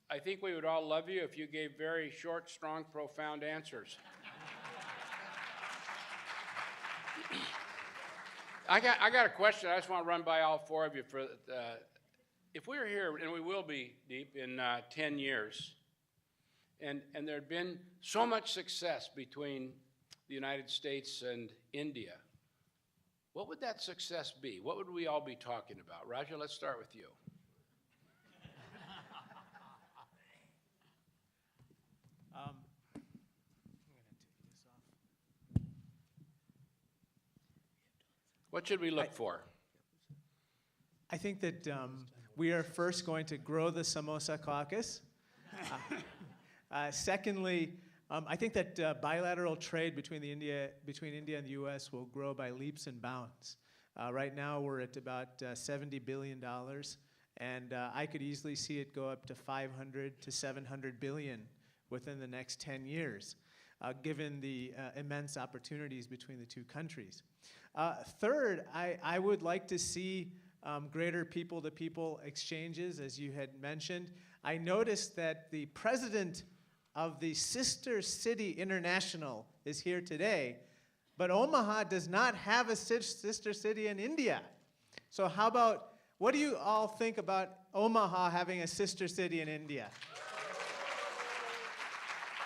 I think we would all love you if you gave very short, strong, profound answers. I got a question I just want to run by all four of you. If we were here, and we will be, Deep, in 10 years, and there had been so much success between the United States and India, what would that success be? What would we all be talking about? Raja, let's start with you. What should we look for? I think that we are first going to grow the samosa caucus. Secondly, I think that bilateral trade between India and the U.S. will grow by leaps and bounds. Right now, we're at about $70 billion, and I could easily see it go up to 500 to 700 billion within the next 10 years, given the immense opportunities between the two countries. Third, I would like to see greater people-to-people exchanges, as you had mentioned. I noticed that the president of the Sister City International is here today, but Omaha does not have a sister city in India. So what do you all think about Omaha having a sister city in India?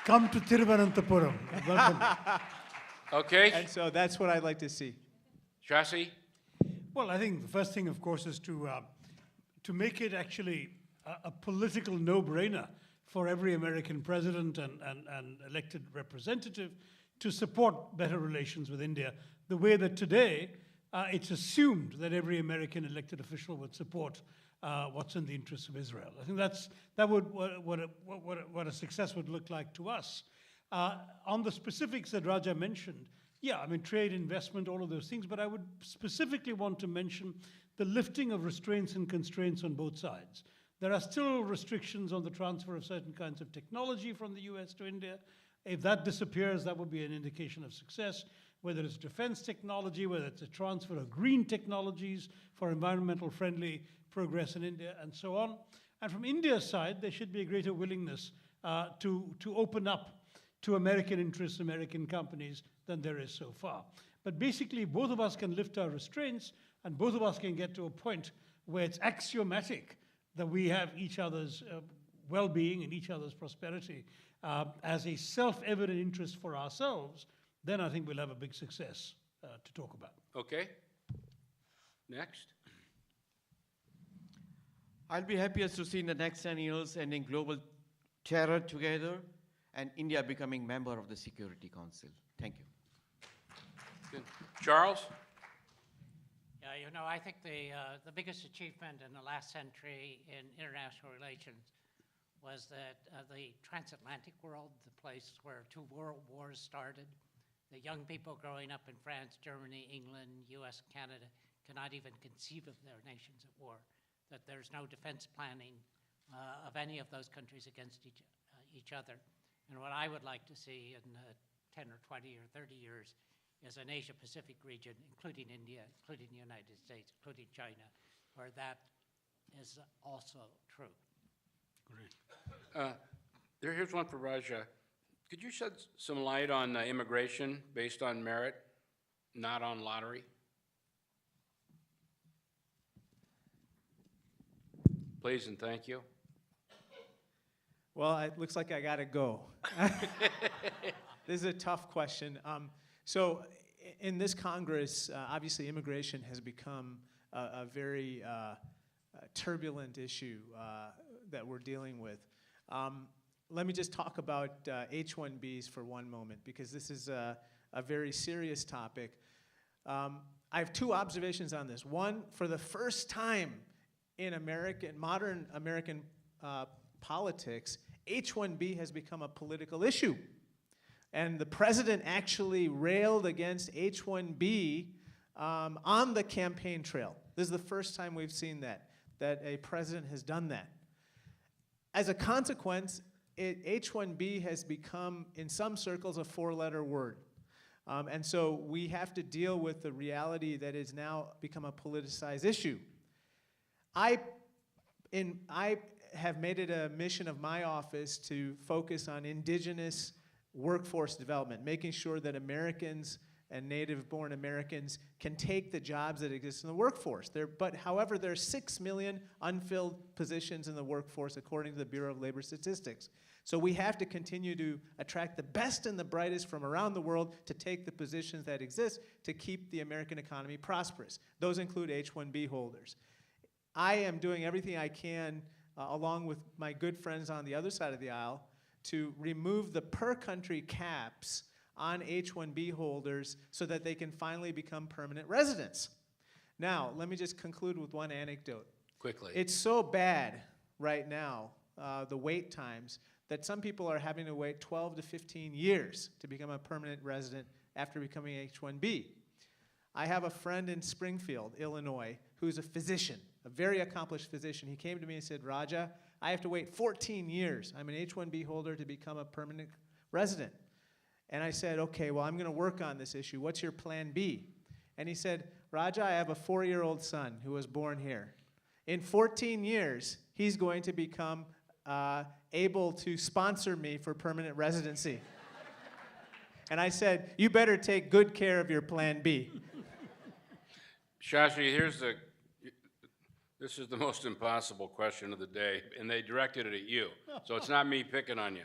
Come to Thiruvananthapuram. Welcome. Okay. And so that's what I'd like to see. Shashi? Well, I think the first thing, of course, is to make it actually a political no-brainer for every American president and elected representative to support better relations with India, the way that today it's assumed that every American elected official would support what's in the interests of Israel. I think that would what a success would look like to us. On the specifics that Raja mentioned, yeah, I mean, trade, investment, all of those things, but I would specifically want to mention the lifting of restraints and constraints on both sides. There are still restrictions on the transfer of certain kinds of technology from the US to India. If that disappears, that would be an indication of success, whether it's defense technology, whether it's a transfer of green technologies for environmental friendly progress in India, and so on. And from India's side, there should be a greater willingness to open up to American interests, American companies, than there is so far. But basically, both of us can lift our restraints, and both of us can get to a point where it's axiomatic that we have each other's well-being and each other's prosperity as a self-evident interest for ourselves. Then I think we'll have a big success to talk about. Okay. Next. I'll be happiest to see in the next 10 years ending global terror together and India becoming member of the Security Council. Thank you. Good. Charles? Yeah, you know, I think the biggest achievement in the last century in international relations was that the transatlantic world, the place where two world wars started, the young people growing up in France, Germany, England, US, Canada cannot even conceive of their nations at war, that there's no defense planning of any of those countries against each other. And what I would like to see in 10 or 20 or 30 years is an Asia-Pacific region, including India, including the United States, including China, where that is also true. Great. Here's one for Raja. Could you shed some light on immigration based on merit, not on lottery? Please and thank you. Well, it looks like I gotta go. This is a tough question. So in this Congress, obviously immigration has become a very turbulent issue that we're dealing with. Let me just talk about H-1Bs for one moment, because this is a very serious topic. I have two observations on this. One, for the first time in modern American politics, H-1B has become a political issue. And the president actually railed against H-1B on the campaign trail. This is the first time we've seen that a president has done that. As a consequence, H-1B has become, in some circles, a four-letter word. And so we have to deal with the reality that it's now become a politicized issue. I have made it a mission of my office to focus on indigenous workforce development, making sure that Americans and native-born Americans can take the jobs that exist in the workforce. However, there are 6 million unfilled positions in the workforce according to the Bureau of Labor Statistics. So we have to continue to attract the best and the brightest from around the world to take the positions that exist to keep the American economy prosperous. Those include H-1B holders. I am doing everything I can, along with my good friends on the other side of the aisle, to remove the per-country caps on H-1B holders so that they can finally become permanent residents. Now, let me just conclude with one anecdote. Quickly. It's so bad right now, the wait times, that some people are having to wait 12 to 15 years to become a permanent resident after becoming H-1B. I have a friend in Springfield, Illinois, who's a physician, a very accomplished physician. He came to me and said, Raja, I have to wait 14 years. I'm an H-1B holder to become a permanent resident. And I said, okay, well, I'm going to work on this issue. What's your plan B? And he said, Raja, I have a 4-year-old son who was born here. In 14 years, he's going to become able to sponsor me for permanent residency. And I said, you better take good care of your plan B. Shashi, this is the most impossible question of the day, and they directed it at you. So it's not me picking on you.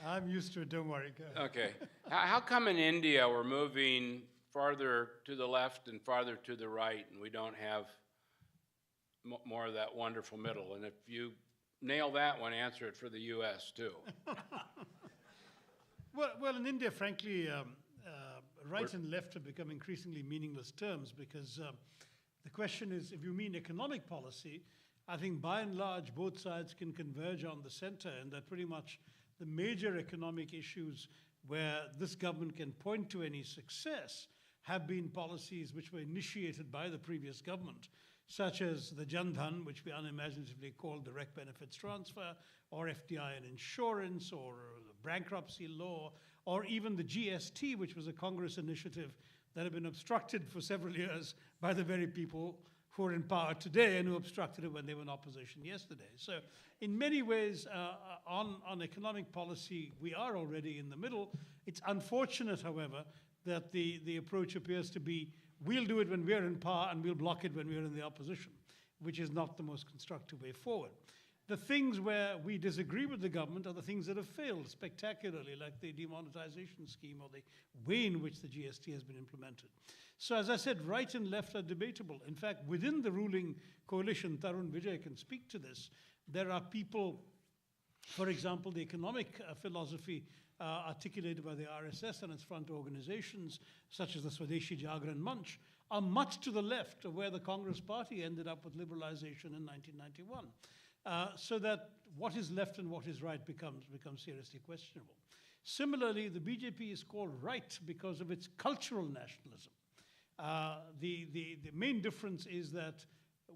I'm used to it, don't worry. Go ahead. Okay. How come in India we're moving farther to the left and farther to the right, and we don't have more of that wonderful middle? And if you nail that one, answer it for the U.S. too. Well, in India, frankly, right and left have become increasingly meaningless terms because the question is, if you mean economic policy, I think by and large both sides can converge on the center, and that pretty much the major economic issues where this government can point to any success have been policies which were initiated by the previous government, such as the Jan Dhan, which we unimaginatively call direct benefits transfer, or FDI and insurance, or the bankruptcy law, or even the GST, which was a Congress initiative that had been obstructed for several years by the very people who are in power today and who obstructed it when they were in opposition yesterday. So in many ways, on economic policy, we are already in the middle. It's unfortunate, however, that the approach appears to be, we'll do it when we're in power and we'll block it when we're in the opposition, which is not the most constructive way forward. The things where we disagree with the government are the things that have failed spectacularly, like the demonetization scheme or the way in which the GST has been implemented. So as I said, right and left are debatable. In fact, within the ruling coalition, Tarun Vijay can speak to this, there are people, for example, the economic philosophy articulated by the RSS and its front organizations, such as the Swadeshi Jagran Manch, are much to the left of where the Congress Party ended up with liberalization in 1991. So that what is left and what is right becomes seriously questionable. Similarly, the BJP is called right because of its cultural nationalism. The main difference is that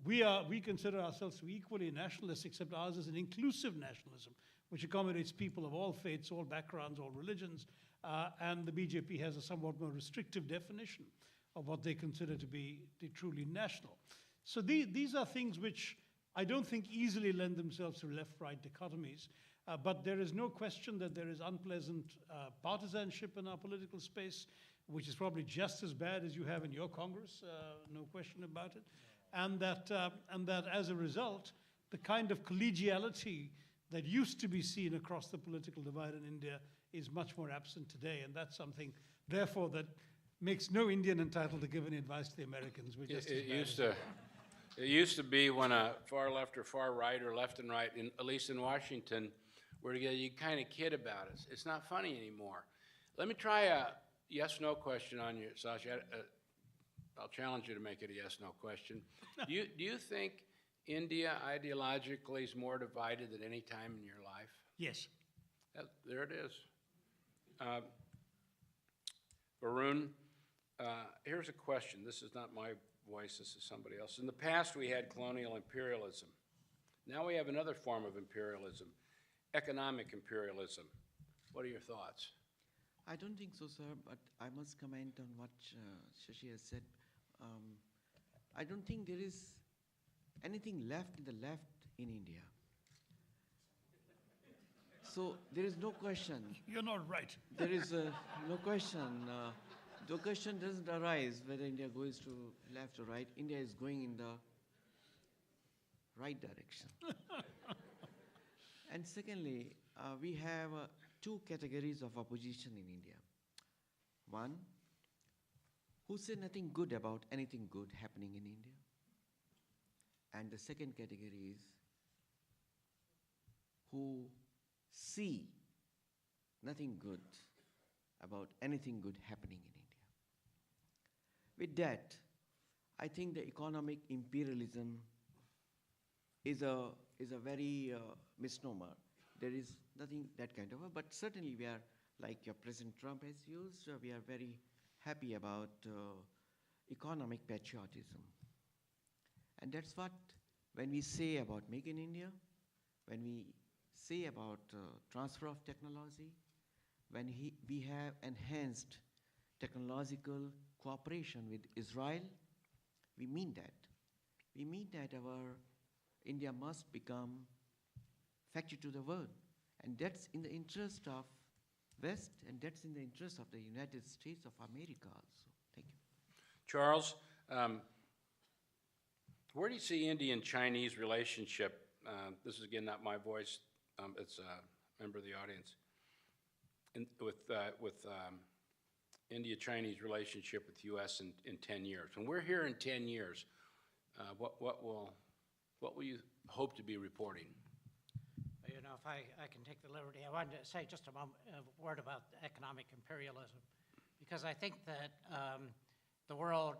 we consider ourselves to be equally nationalists, except ours is an inclusive nationalism, which accommodates people of all faiths, all backgrounds, all religions, and the BJP has a somewhat more restrictive definition of what they consider to be truly national. So these are things which I don't think easily lend themselves to left-right dichotomies, but there is no question that there is unpleasant partisanship in our political space, which is probably just as bad as you have in your Congress, no question about it, and that as a result, the kind of collegiality that used to be seen across the political divide in India is much more absent today, and that's something, therefore, that makes no Indian entitled to give any advice to the Americans. It used to be when a far left or far right or left and right, at least in Washington, were together, you kind of kid about it. It's not funny anymore. Let me try a yes/no question on you, Shashi. I'll challenge you to make it a yes/no question. Do you think India ideologically is more divided than any time in your life? Yes. There it is. Varun, here's a question. This is not my voice, this is somebody else. In the past, we had colonial imperialism. Now we have another form of imperialism, economic imperialism. What are your thoughts? I don't think so, sir, but I must comment on what Shashi has said. I don't think there is anything left in the left in India. So there is no question. You're not right. There is no question. The question doesn't arise whether India goes to left or right. India is going in the right direction. And secondly, we have two categories of opposition in India. One, who say nothing good about anything good happening in India. And the second category is who see nothing good about anything good happening in India. With that, I think the economic imperialism is a very misnomer. There is nothing that kind of, but certainly we are, like President Trump has used, we are very happy about economic patriotism. And that's what, when we say about Make in India, when we say about transfer of technology, when we have enhanced technological cooperation with Israel, we mean that. We mean that our India must become factory to the world. And that's in the interest of West, and that's in the interest of the United States of America also. Thank you. Charles, where do you see Indian-Chinese relationship? This is again not my voice. It's a member of the audience. With India-Chinese relationship with U.S. in 10 years. When we're here in 10 years, what will you hope to be reporting? You know, if I can take the liberty, I wanted to say just a word about economic imperialism, because I think that the world,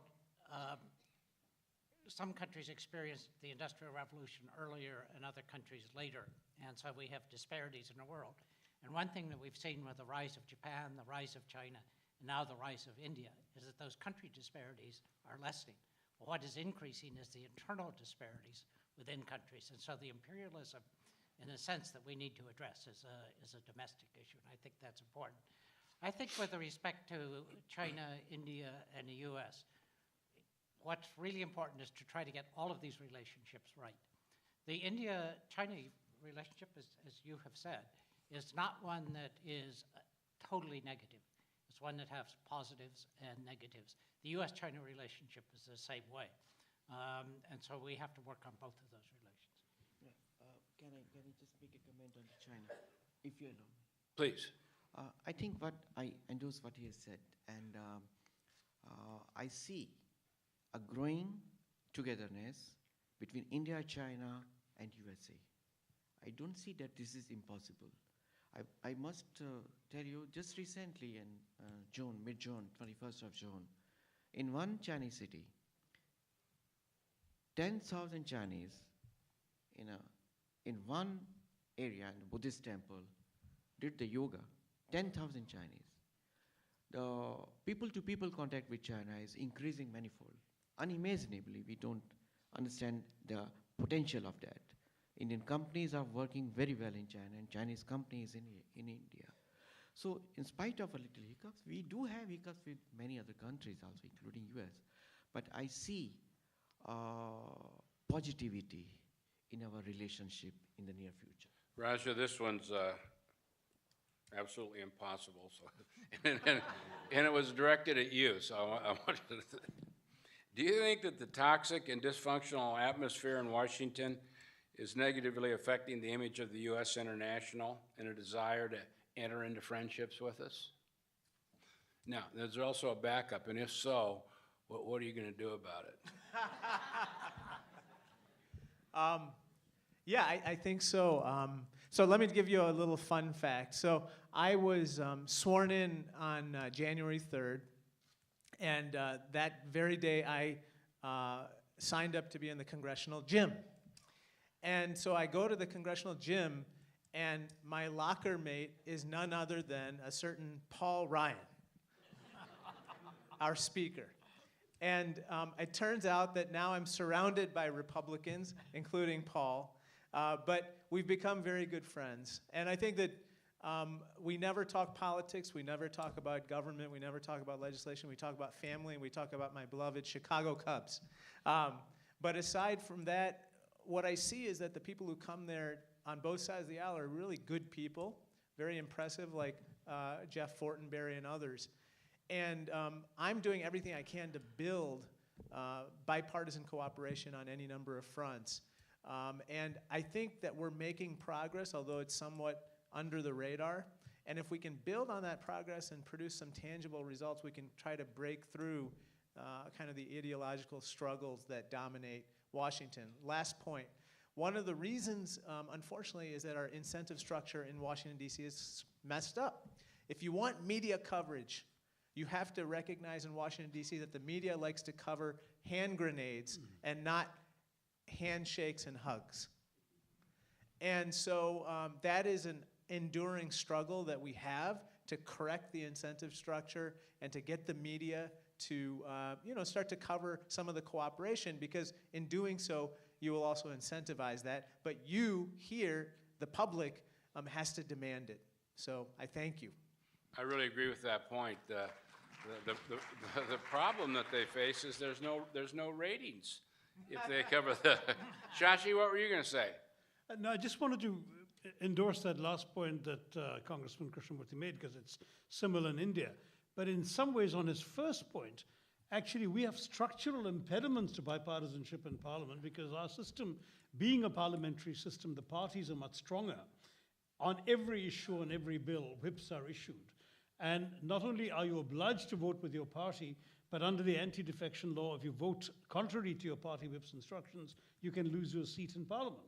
some countries experienced the Industrial Revolution earlier and other countries later, and so we have disparities in the world. And one thing that we've seen with the rise of Japan, the rise of China, and now the rise of India, is that those country disparities are lessening. But what is increasing is the internal disparities within countries, and so the imperialism, in a sense, that we need to address is a domestic issue, and I think that's important. I think with respect to China, India, and the US, what's really important is to try to get all of these relationships right. The India-China relationship, as you have said, is not one that is totally negative. It's one that has positives and negatives. The US-China relationship is the same way. And so we have to work on both of those relations. Yeah. Can I just make a comment on China, if you allow me? Please. I think I endorse what he has said, and I see a growing togetherness between India, China, and USA. I don't see that this is impossible. I must tell you, just recently in June, mid-June, 21st of June, in one Chinese city, 10,000 Chinese in one area, in a Buddhist temple, did the yoga. 10,000 Chinese. The people-to-people contact with China is increasing manifold. Unimaginably, we don't understand the potential of that. Indian companies are working very well in China, and Chinese companies in India. So in spite of a little hiccups, we do have hiccups with many other countries also, including US. But I see positivity in our relationship in the near future. Raja, this one's absolutely impossible. So, and it was directed at you. So I wanted to. Do you think that the toxic and dysfunctional atmosphere in Washington is negatively affecting the image of the U.S. international and a desire to enter into friendships with us? Now, there's also a backup, and if so, what are you going to do about it? Yeah, I think so. So let me give you a little fun fact. So I was sworn in on January 3rd, and that very day I signed up to be in the congressional gym. And so I go to the congressional gym, and my locker mate is none other than a certain Paul Ryan, our speaker. And it turns out that now I'm surrounded by Republicans, including Paul, but we've become very good friends. And I think that we never talk politics, we never talk about government, we never talk about legislation, we talk about family, and we talk about my beloved Chicago Cubs. But aside from that, what I see is that the people who come there on both sides of the aisle are really good people, very impressive, like Jeff Fortenberry and others. And I'm doing everything I can to build bipartisan cooperation on any number of fronts. And I think that we're making progress, although it's somewhat under the radar. And if we can build on that progress and produce some tangible results, we can try to break through kind of the ideological struggles that dominate Washington. Last point. One of the reasons, unfortunately, is that our incentive structure in Washington, D.C. is messed up. If you want media coverage, you have to recognize in Washington, D.C. that the media likes to cover hand grenades and not handshakes and hugs. And so that is an enduring struggle that we have to correct the incentive structure and to get the media to start to cover some of the cooperation, because in doing so, you will also incentivize that. But you here, the public, has to demand it. So I thank you. I really agree with that point. The problem that they face is there's no ratings if they cover the. Shashi, what were you going to say? No, I just wanted to endorse that last point that Congressman Krishnamoorthi made, because it's similar in India. But in some ways, on his first point, actually we have structural impediments to bipartisanship in Parliament, because our system, being a parliamentary system, the parties are much stronger. On every issue, on every bill, whips are issued. And not only are you obliged to vote with your party, but under the anti-defection law, if you vote contrary to your party whip's instructions, you can lose your seat in Parliament.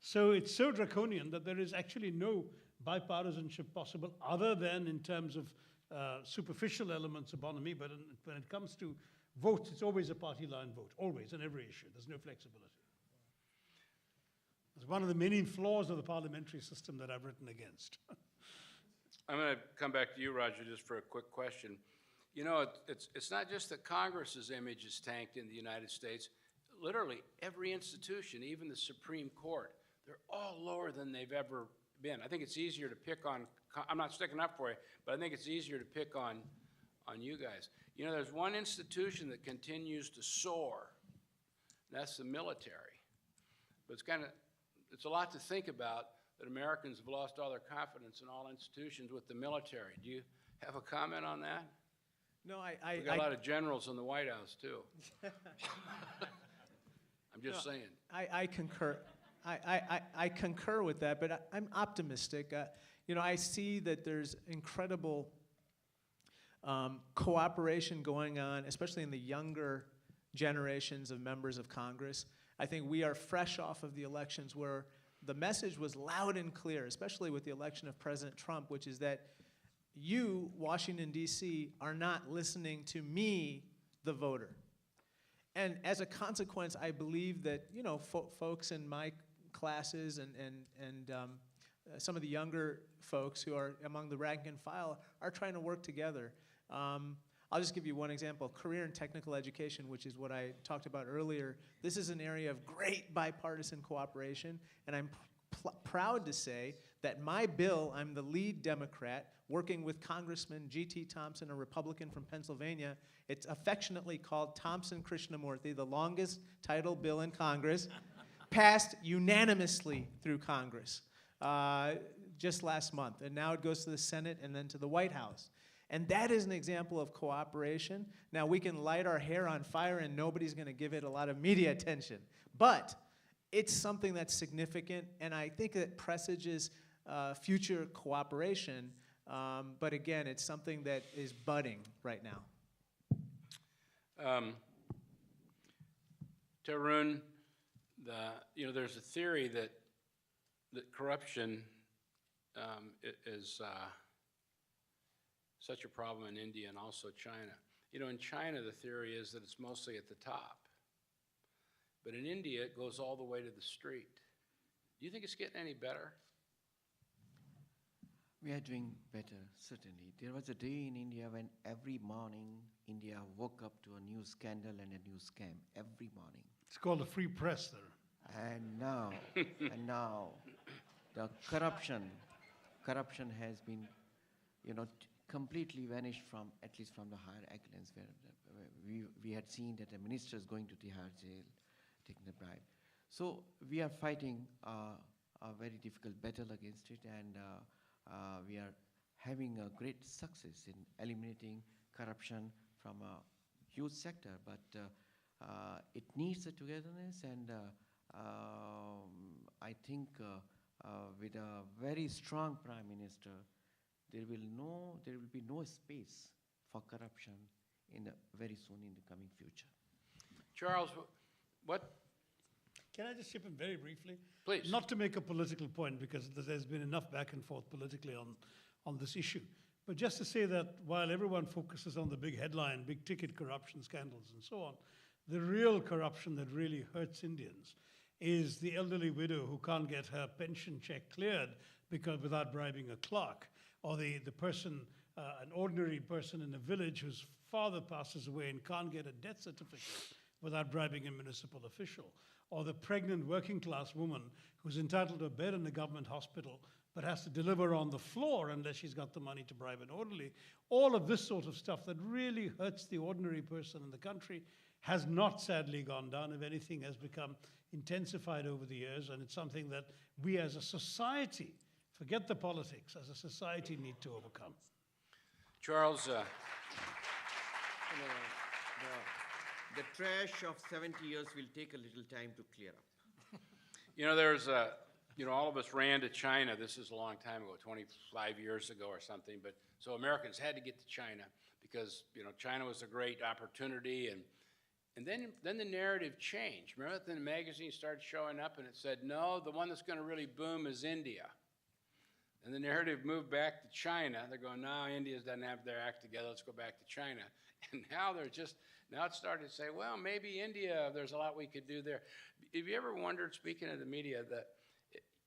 So it's so draconian that there is actually no bipartisanship possible, other than in terms of superficial elements of bonhomie. But when it comes to votes, it's always a party line vote, always, on every issue. There's no flexibility. It's one of the many flaws of the parliamentary system that I've written against. I'm going to come back to you, Roger, just for a quick question. You know, it's not just that Congress's image is tanked in the United States. Literally every institution, even the Supreme Court, they're all lower than they've ever been. I think it's easier to pick on, I'm not sticking up for you, but I think it's easier to pick on you guys. You know, there's one institution that continues to soar, and that's the military. But it's a lot to think about, that Americans have lost all their confidence in all institutions with the military. Do you have a comment on that? No, We got a lot of generals in the White House, too. I'm just saying. I concur. I concur with that, but I'm optimistic. I see that there's incredible cooperation going on, especially in the younger generations of members of Congress. I think we are fresh off of the elections where the message was loud and clear, especially with the election of President Trump, which is that you, Washington, D.C., are not listening to me, the voter. And as a consequence, I believe that, folks in my classes and some of the younger folks who are among the rank and file are trying to work together. I'll just give you one example. Career and technical education, which is what I talked about earlier. This is an area of great bipartisan cooperation, and I'm proud to say that my bill, I'm the lead Democrat, working with Congressman G.T. Thompson, a Republican from Pennsylvania. It's affectionately called Thompson-Krishnamoorthi, the longest title bill in Congress, passed unanimously through Congress just last month. And now it goes to the Senate and then to the White House. And that is an example of cooperation. Now, we can light our hair on fire and nobody's going to give it a lot of media attention. But it's something that's significant, and I think that presages future cooperation. But again, it's something that is budding right now. Tarun, there's a theory that corruption is such a problem in India and also China. In China, the theory is that it's mostly at the top. But in India, it goes all the way to the street. Do you think it's getting any better? We are doing better, certainly. There was a day in India when every morning India woke up to a new scandal and a new scam, every morning. It's called the free press there. And now, the corruption has been, completely vanished from, at least from the higher echelons, where we had seen that the ministers going to Tihar jail, taking the bribe. So we are fighting a very difficult battle against it, and we are having a great success in eliminating corruption from a huge sector. But it needs a togetherness, and I think with a very strong Prime Minister, there will be no space for corruption very soon in the coming future. Charles, what? Can I just chip in very briefly? Please. Not to make a political point, because there's been enough back and forth politically on this issue, but just to say that while everyone focuses on the big headline, big ticket corruption scandals and so on, the real corruption that really hurts Indians is the elderly widow who can't get her pension check cleared without bribing a clerk, or the person, an ordinary person in a village whose father passes away and can't get a death certificate without bribing a municipal official, or the pregnant working class woman who's entitled to a bed in a government hospital but has to deliver on the floor unless she's got the money to bribe an orderly. All of this sort of stuff that really hurts the ordinary person in the country has not sadly gone down. If anything, has become intensified over the years, and it's something that we as a society, forget the politics, as a society need to overcome. Charles, The trash of 70 years will take a little time to clear up. you know, there's all of us ran to China. This is a long time ago, 25 years ago or something. But so Americans had to get to China because, China was a great opportunity. And then the narrative changed. Remember that the magazine started showing up and it said, no, the one that's going to really boom is India. And the narrative moved back to China. They're going, no, India doesn't have their act together. Let's go back to China. And now it's starting to say, well, maybe India, there's a lot we could do there. Have you ever wondered, speaking of the media, that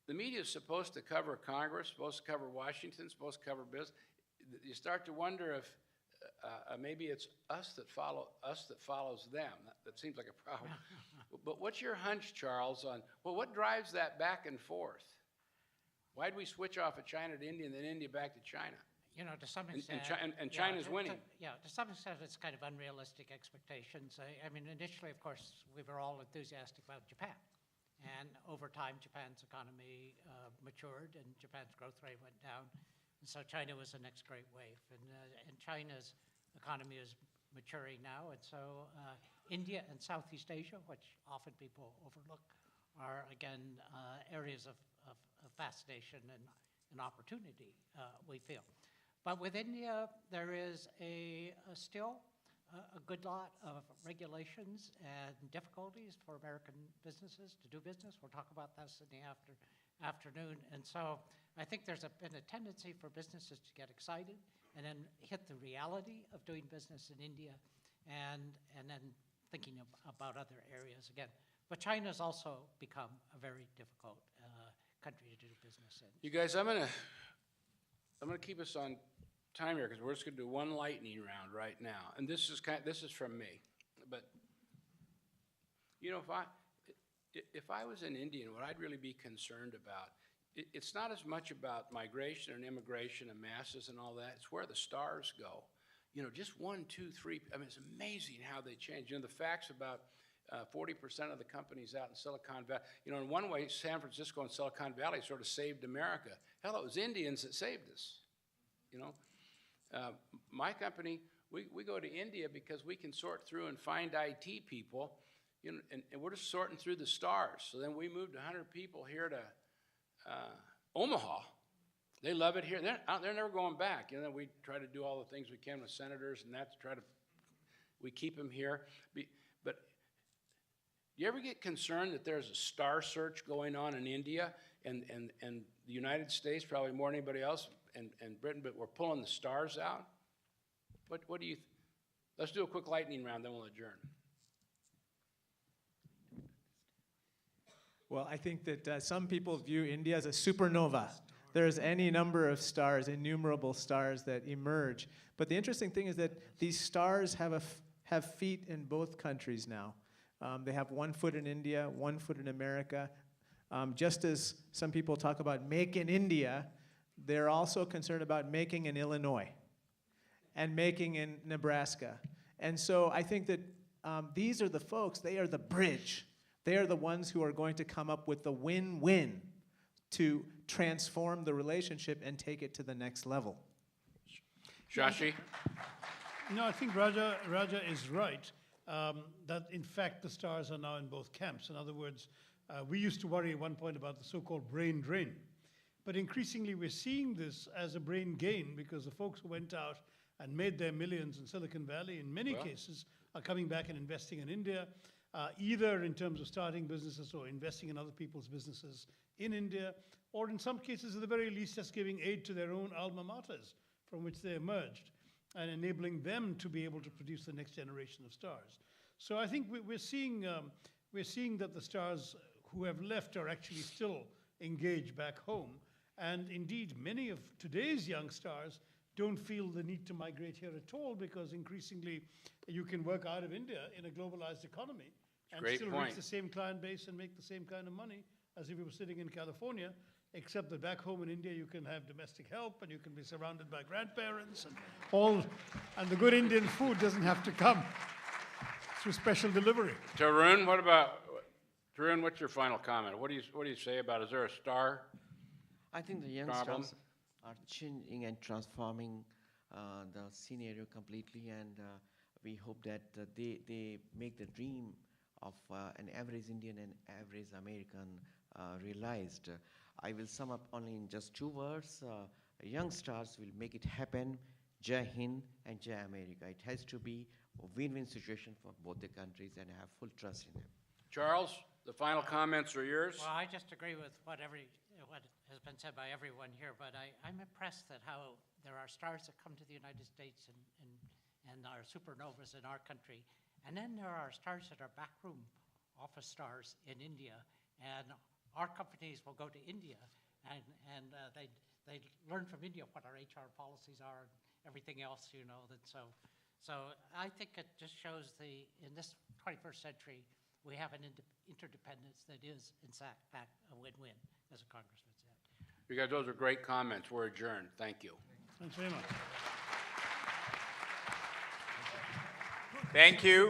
the media is supposed to cover Congress, supposed to cover Washington, supposed to cover business. You start to wonder if maybe it's us that follows them. That seems like a problem. But what's your hunch, Charles, on, what drives that back and forth? Why'd we switch off of China to India and then India back to China? To some extent. And China's winning. To some extent, it's kind of unrealistic expectations. I mean, initially, of course, we were all enthusiastic about Japan. And over time, Japan's economy matured and Japan's growth rate went down. And so China was the next great wave. And China's economy is maturing now. And so India and Southeast Asia, which often people overlook, are, again, areas of fascination and opportunity, we feel. But with India, there is still a good lot of regulations and difficulties for American businesses to do business. We'll talk about this in the afternoon. And so I think there's been a tendency for businesses to get excited and then hit the reality of doing business in India and then thinking about other areas again. But China's also become a very difficult country to do business in. You guys, I'm gonna keep us on time here because we're just gonna do one lightning round right now, and this is from me. But if I was an Indian, what I'd really be concerned about, it's not as much about migration and immigration and masses and all that. It's where the stars go. Just 1, 2, 3. I mean, it's amazing how they change. The facts about 40% of the companies out in Silicon Valley. In one way, San Francisco and Silicon Valley sort of saved America. Hell, it was Indians that saved us. My company, we go to India because we can sort through and find IT people, and we're just sorting through the stars. So then we moved 100 people here to Omaha. They love it here. They're never going back. We try to do all the things we can with senators and that to we keep them here. But do you ever get concerned that there's a star search going on in India and the United States, probably more than anybody else, and Britain, but we're pulling the stars out? What do you let's do a quick lightning round, then we'll adjourn. Well, I think that some people view India as a supernova. There's any number of stars, innumerable stars that emerge. But the interesting thing is that these stars have feet in both countries now. They have 1 foot in India, 1 foot in America. Just as some people talk about make in India, they're also concerned about making in Illinois and making in Nebraska. And so I think that these are the folks, they are the bridge. They are the ones who are going to come up with the win-win to transform the relationship and take it to the next level. Shashi? No, I think Raja is right, that in fact the stars are now in both camps. In other words, we used to worry at one point about the so-called brain drain. But increasingly we're seeing this as a brain gain, because the folks who went out and made their millions in Silicon Valley, in many cases, are coming back and investing in India, either in terms of starting businesses or investing in other people's businesses in India, or in some cases, at the very least, just giving aid to their own alma maters from which they emerged, and enabling them to be able to produce the next generation of stars. So I think we're seeing that the stars who have left are actually still engaged back home. And indeed, many of today's young stars don't feel the need to migrate here at all, because increasingly you can work out of India in a globalized economy and Great still point. reach the same client base and make the same kind of money as if you were sitting in California, except that back home in India you can have domestic help and you can be surrounded by grandparents and the good Indian food doesn't have to come through special delivery. Tarun, what's your final comment? What do you say about, is there a star? I think the young Problem. stars are changing and transforming the scenario completely, and we hope that they make the dream of an average Indian and average American realized. I will sum up only in just 2 words. Young stars will make it happen. Jai Hind and Jai America. It has to be a win-win situation for both the countries, and I have full trust in them. Charles, the final comments are yours. Well, I just agree with what has been said by everyone here, but I'm impressed at how there are stars that come to the United States and are supernovas in our country, and then there are stars that are backroom office stars in India, and our companies will go to India and they learn from India what our HR policies are and everything else, you know. So I think it just shows in this 21st century, we have an interdependence that is, in fact, a win-win, as a congressman said. You guys, those are great comments. We're adjourned. Thank you. Thanks very much. Thank you.